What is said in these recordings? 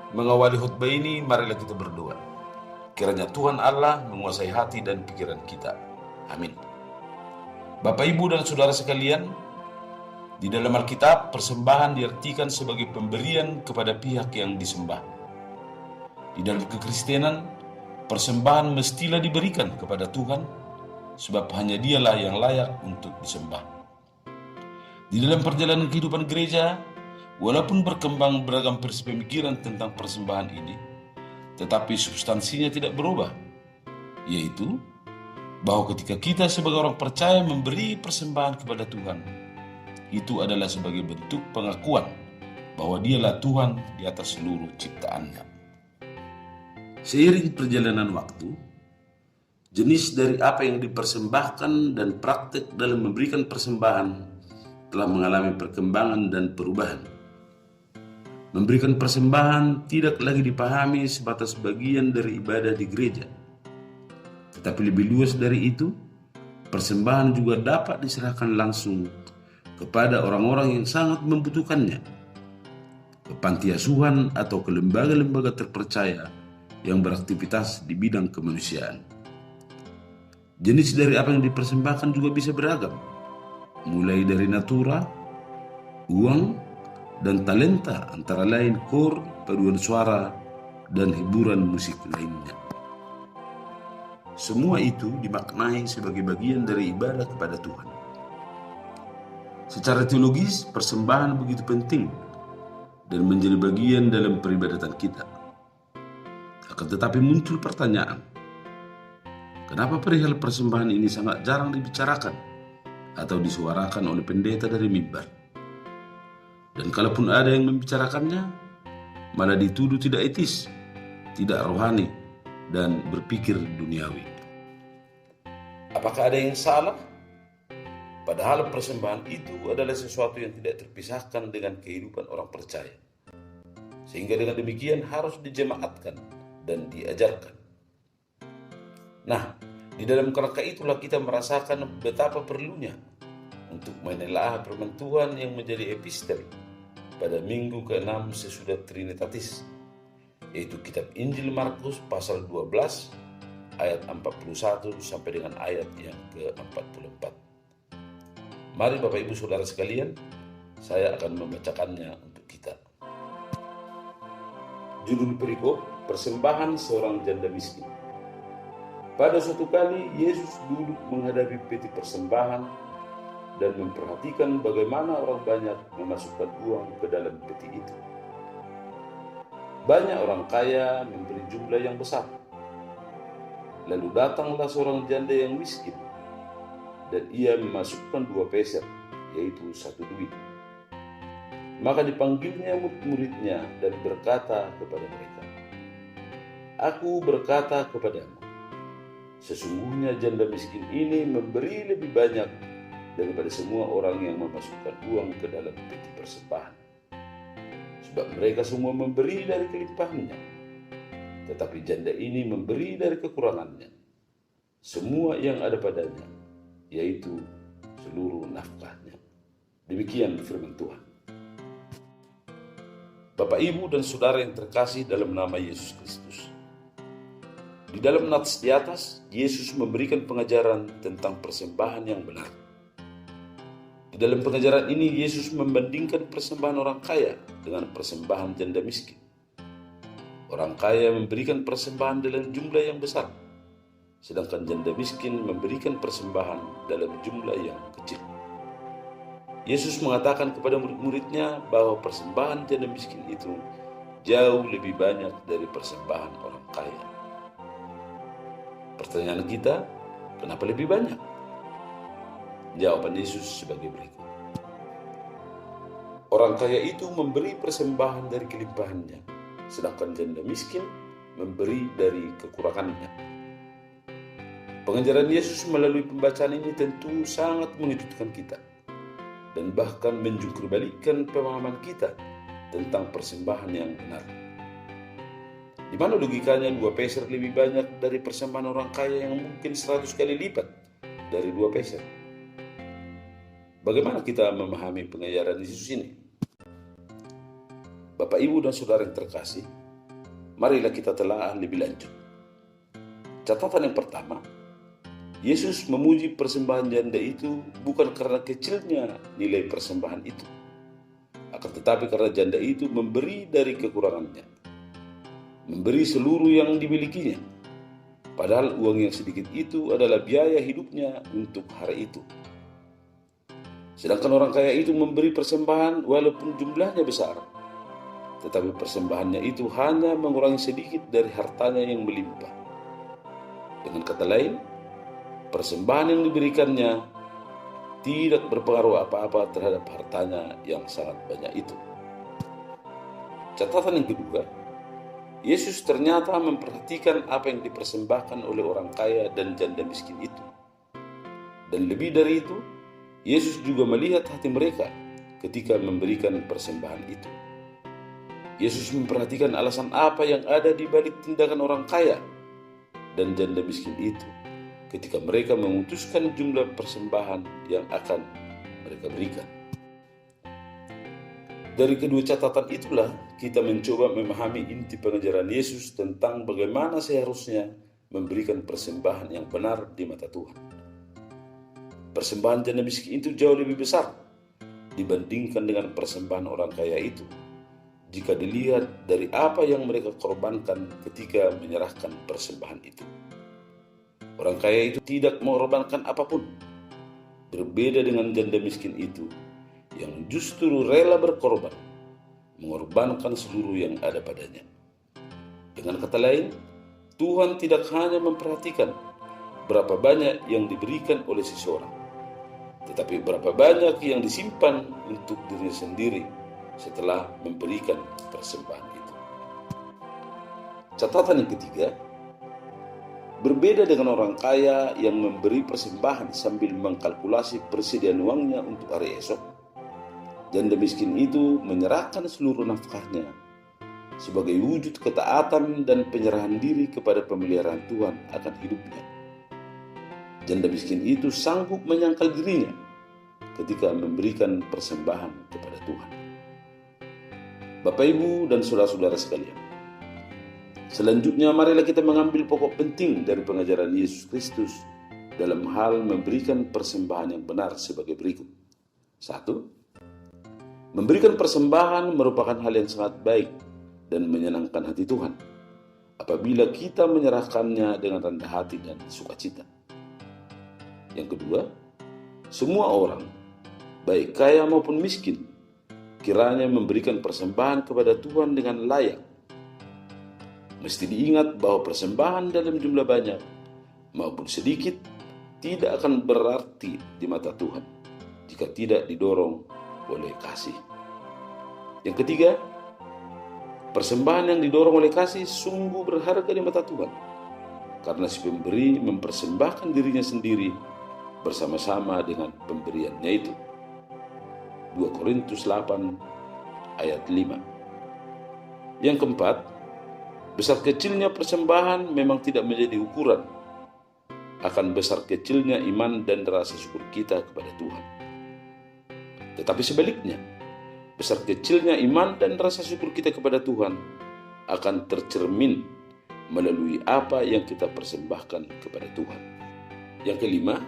Mengawali khutbah ini, marilah kita berdoa. Kiranya Tuhan Allah menguasai hati dan pikiran kita. Amin. Bapak, Ibu, dan saudara sekalian, di dalam Alkitab, persembahan diartikan sebagai pemberian kepada pihak yang disembah. Di dalam kekristenan, persembahan mestilah diberikan kepada Tuhan, sebab hanya Dialah yang layak untuk disembah. Di dalam perjalanan kehidupan gereja, walaupun berkembang beragam pemikiran tentang persembahan ini, tetapi substansinya tidak berubah, yaitu bahwa ketika kita sebagai orang percaya memberi persembahan kepada Tuhan, itu adalah sebagai bentuk pengakuan bahwa Dialah Tuhan di atas seluruh ciptaannya. Seiring perjalanan waktu, jenis dari apa yang dipersembahkan dan praktek dalam memberikan persembahan telah mengalami perkembangan dan perubahan. Memberikan persembahan tidak lagi dipahami sebatas bagian dari ibadah di gereja. Tetapi lebih luas dari itu, persembahan juga dapat diserahkan langsung kepada orang-orang yang sangat membutuhkannya, ke panti asuhan atau ke lembaga-lembaga terpercaya yang beraktivitas di bidang kemanusiaan. Jenis dari apa yang dipersembahkan juga bisa beragam, mulai dari natura, uang, dan talenta, antara lain kor, paduan suara, dan hiburan musik lainnya. Semua itu dimaknai sebagai bagian dari ibadah kepada Tuhan. Secara teologis, persembahan begitu penting dan menjadi bagian dalam peribadatan kita. Akan tetapi muncul pertanyaan, kenapa perihal persembahan ini sangat jarang dibicarakan atau disuarakan oleh pendeta dari mimbar? Dan kalaupun ada yang membicarakannya, malah dituduh tidak etis, tidak rohani, dan berpikir duniawi. Apakah ada yang salah? Padahal persembahan itu adalah sesuatu yang tidak terpisahkan dengan kehidupan orang percaya. Sehingga dengan demikian harus dijemaatkan dan diajarkan. Nah, di dalam kerangka itulah kita merasakan betapa perlunya untuk menelaah firman Tuhan yang menjadi epistel pada minggu ke-6 sesudah Trinitatis, yaitu kitab Injil Markus pasal 12 ayat 41 sampai dengan ayat yang ke-44. Mari Bapak Ibu Saudara sekalian, saya akan membacakannya untuk kita. Judul perikop, persembahan seorang janda miskin. Pada suatu kali Yesus duduk menghadapi peti persembahan dan memperhatikan bagaimana orang banyak memasukkan uang ke dalam peti itu. Banyak orang kaya memberi jumlah yang besar. Lalu datanglah seorang janda yang miskin, dan ia memasukkan 2 peser, yaitu 1 duit. Maka dipanggilnya murid-muridnya dan berkata kepada mereka, "Aku berkata kepadamu, sesungguhnya janda miskin ini memberi lebih banyak daripada semua orang yang memasukkan uang ke dalam peti persembahan. Sebab mereka semua memberi dari kelimpahannya, tetapi janda ini memberi dari kekurangannya, semua yang ada padanya, yaitu seluruh nafkahnya." Demikian firman Tuhan. Bapak, Ibu, dan Saudara yang terkasih dalam nama Yesus Kristus. Di dalam nats di atas, Yesus memberikan pengajaran tentang persembahan yang benar. Di dalam pengajaran ini, Yesus membandingkan persembahan orang kaya dengan persembahan janda miskin. Orang kaya memberikan persembahan dalam jumlah yang besar, sedangkan janda miskin memberikan persembahan dalam jumlah yang kecil. Yesus mengatakan kepada murid-muridnya bahwa persembahan janda miskin itu jauh lebih banyak dari persembahan orang kaya. Pertanyaan kita, kenapa lebih banyak? Jawaban Yesus sebagai berikut. Orang kaya itu memberi persembahan dari kelimpahannya, sedangkan janda miskin memberi dari kekurangannya. Pengajaran Yesus melalui pembacaan ini tentu sangat mengejutkan kita, dan bahkan menjungkirbalikkan pemahaman kita tentang persembahan yang benar. Di mana logikanya 2 peser lebih banyak dari persembahan orang kaya yang mungkin 100 kali lipat dari 2 peser? Bagaimana kita memahami pengajaran Yesus ini? Bapak, Ibu, dan Saudara yang terkasih, marilah kita telaah lebih lanjut. Catatan yang pertama, Yesus memuji persembahan janda itu bukan karena kecilnya nilai persembahan itu, akan tetapi karena janda itu memberi dari kekurangannya, memberi seluruh yang dimilikinya, padahal uang yang sedikit itu adalah biaya hidupnya untuk hari itu. Sedangkan orang kaya itu memberi persembahan walaupun jumlahnya besar, tetapi persembahannya itu hanya mengurangi sedikit dari hartanya yang melimpah. Dengan kata lain, persembahan yang diberikannya tidak berpengaruh apa-apa terhadap hartanya yang sangat banyak itu. Catatan yang kedua, Yesus ternyata memperhatikan apa yang dipersembahkan oleh orang kaya dan janda miskin itu. Dan lebih dari itu, Yesus juga melihat hati mereka ketika memberikan persembahan itu. Yesus memperhatikan alasan apa yang ada di balik tindakan orang kaya dan janda miskin itu ketika mereka memutuskan jumlah persembahan yang akan mereka berikan. Dari kedua catatan itulah kita mencoba memahami inti pengajaran Yesus tentang bagaimana seharusnya memberikan persembahan yang benar di mata Tuhan. Persembahan janda miskin itu jauh lebih besar dibandingkan dengan persembahan orang kaya itu, jika dilihat dari apa yang mereka korbankan ketika menyerahkan persembahan itu. Orang kaya itu tidak mengorbankan apapun, berbeda dengan janda miskin itu yang justru rela berkorban, mengorbankan seluruh yang ada padanya. Dengan kata lain, Tuhan tidak hanya memperhatikan berapa banyak yang diberikan oleh seseorang, tetapi berapa banyak yang disimpan untuk dirinya sendiri setelah memberikan persembahan itu. Catatan yang ketiga, berbeda dengan orang kaya yang memberi persembahan sambil mengkalkulasi persediaan uangnya untuk hari esok, janda miskin itu menyerahkan seluruh nafkahnya sebagai wujud ketaatan dan penyerahan diri kepada pemeliharaan Tuhan akan hidupnya. Janda miskin itu sanggup menyangkal dirinya ketika memberikan persembahan kepada Tuhan. Bapak, Ibu, dan saudara-saudara sekalian, selanjutnya marilah kita mengambil pokok penting dari pengajaran Yesus Kristus dalam hal memberikan persembahan yang benar sebagai berikut. 1. Memberikan persembahan merupakan hal yang sangat baik dan menyenangkan hati Tuhan apabila kita menyerahkannya dengan rendah hati dan sukacita. Yang kedua, semua orang, baik kaya maupun miskin, kiranya memberikan persembahan kepada Tuhan dengan layak. Mesti diingat bahwa persembahan dalam jumlah banyak maupun sedikit tidak akan berarti di mata Tuhan jika tidak didorong oleh kasih. Yang ketiga, persembahan yang didorong oleh kasih sungguh berharga di mata Tuhan, karena si pemberi mempersembahkan dirinya sendiri bersama-sama dengan pemberiannya itu. 2 Korintus 8 ayat 5. Yang keempat, besar kecilnya persembahan memang tidak menjadi ukuran akan besar kecilnya iman dan rasa syukur kita kepada Tuhan. Tetapi sebaliknya, besar kecilnya iman dan rasa syukur kita kepada Tuhan akan tercermin melalui apa yang kita persembahkan kepada Tuhan. Yang kelima,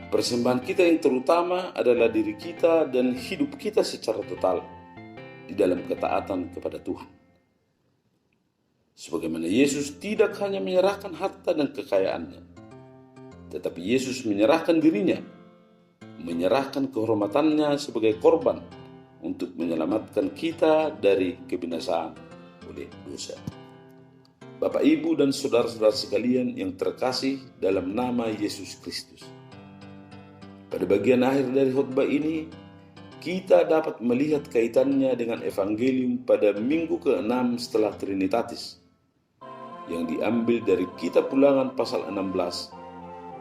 persembahan kita yang terutama adalah diri kita dan hidup kita secara total di dalam ketaatan kepada Tuhan. Sebagaimana Yesus tidak hanya menyerahkan harta dan kekayaannya, tetapi Yesus menyerahkan dirinya, menyerahkan kehormatannya sebagai korban untuk menyelamatkan kita dari kebinasaan oleh dosa. Bapak, Ibu, dan saudara-saudara sekalian yang terkasih dalam nama Yesus Kristus, pada bagian akhir dari khotbah ini, kita dapat melihat kaitannya dengan evangelium pada minggu ke-6 setelah Trinitatis, yang diambil dari kitab Ulangan pasal 16,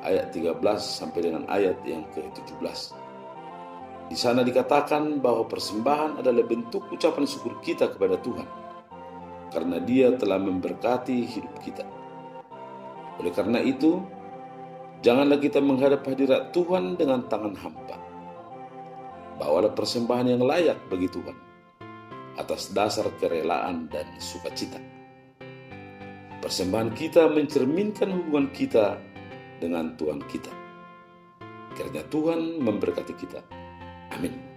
ayat 13 sampai dengan ayat yang ke-17. Di sana dikatakan bahwa persembahan adalah bentuk ucapan syukur kita kepada Tuhan, karena Dia telah memberkati hidup kita. Oleh karena itu, janganlah kita menghadap hadirat Tuhan dengan tangan hampa. Bawalah persembahan yang layak bagi Tuhan atas dasar kerelaan dan sukacita. persembahan kita mencerminkan hubungan kita dengan Tuhan kita. Kiranya Tuhan memberkati kita. Amin.